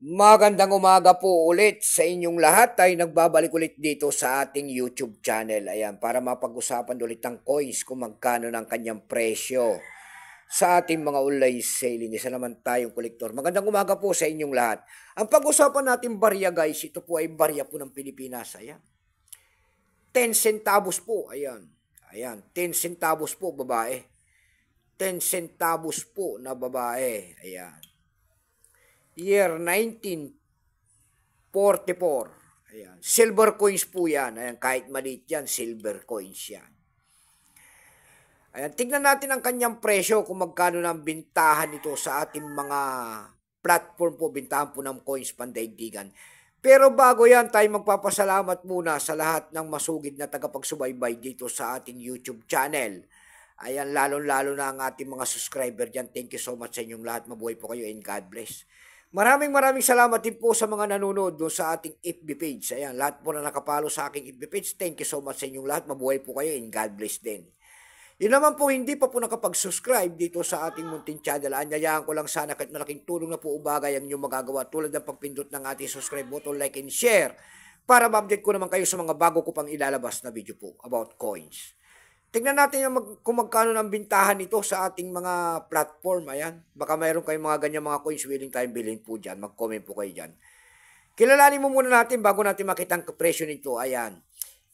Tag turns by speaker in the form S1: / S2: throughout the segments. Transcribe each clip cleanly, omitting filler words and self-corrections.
S1: Magandang umaga po ulit sa inyong lahat. Tayo nagbabalik ulit dito sa ating YouTube channel. Ayan, para mapag-usapan ulit ng coins kung magkano ng kanyang presyo sa ating mga online selling. Isa naman tayong kolektor. Magandang umaga po sa inyong lahat. Ang pag-usapan natin barya guys, ito po ay barya po ng Pilipinas. Ayan. 10 centavos po. Ayan. Ayan, 10 centavos po babae. 10 centavos po na babae. Ayan. Year 1944. Ayan. Silver coins po yan. Ayan, kahit maliit yan, silver coins yan. Ayan, tignan natin ang kanyang presyo kung magkano ng bintahan nito sa ating mga platform po, bintahan po ng coins pandaigdigan. Pero bago yan, tayo magpapasalamat muna sa lahat ng masugid na tagapagsubaybay dito sa ating YouTube channel. Ayan, lalo-lalo na ang ating mga subscriber dyan. Thank you so much sa inyong lahat. Mabuhay po kayo and God bless. Maraming salamat din po sa mga nanonood doon sa ating FB page. Ayan, lahat po na nakapalo sa aking FB page. Thank you so much sa inyong lahat. Mabuhay po kayo and God bless din. Yun naman po, hindi pa po nakapag-subscribe dito sa ating munting channel. Anyayaan ko lang sana kahit malaking tulong na po ubagay ang inyong magagawa tulad ng pagpindot ng ating subscribe button, like and share para ma-update ko naman kayo sa mga bago ko pang ilalabas na video po about coins. Tingnan natin kung magkano ng bintahan nito sa ating mga platform. Ayan. Baka mayroon kayong mga ganyan mga coins willing tayong bilhin po dyan. Mag-comment po kayo dyan. Kilalanin mo muna natin bago natin makita ang presyo nito. Ayan.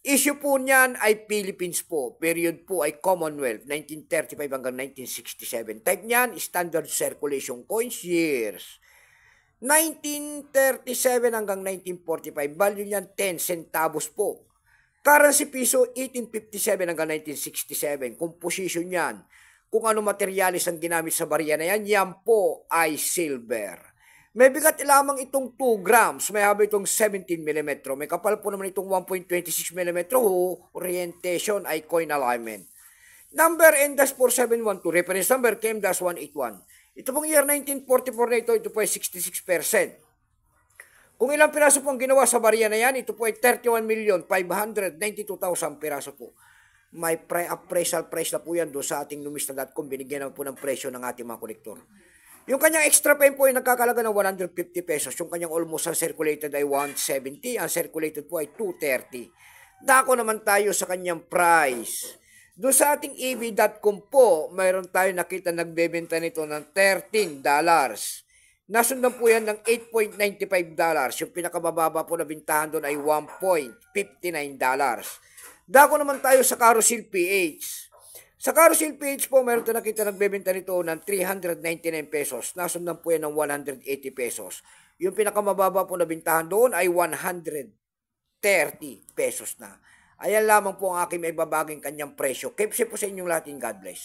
S1: Issue po niyan ay Philippines po. Period po ay Commonwealth, 1935 hanggang 1967. Type niyan, Standard Circulation Coins Years. 1937 hanggang 1945. Value niyan, 10 centavos po. Currency piso, 1857 hanggang 1967. Composition niyan, kung ano materialis ang ginamit sa barya na yan, yan po ay silver. May bigat lamang itong 2 grams. May haba itong 17 mm. May kapal po naman itong 1.26 mm. Orientation ay coin alignment. Number N-4712. Reference number KM-181. Ito pong year 1944 na ito po ay 66%. Kung ilang piraso po ang ginawa sa barya na yan, ito po ay 31,592,000 piraso po. May appraisal price na po yan doon sa ating numista.com. Binigyan naman po ng presyo ng ating mga kolektor. Yung kanyang extra pen po ay nagkakalaga ng 150 pesos. Yung kanyang almost uncirculated ay 170. Uncirculated po ay 230. Dako naman tayo sa kanyang price. Doon sa ating ev.com po, mayroon tayo nakita nagbebenta nito ng $13. Nasundan po yan ng $8.95. Yung pinakamababa po na bintahan doon ay $1.59. Dako naman tayo sa Carousel PH. Sa Carousel PH po, meron tayo nakita nagbebenta nito ng 399 pesos. Nasundan po yan ng 180 pesos. Yung pinakamababa po na bintahan doon ay 130 pesos na. Ayan lamang po ang aking may babaging kanyang presyo. Keep safe po sa inyong lahat. God bless.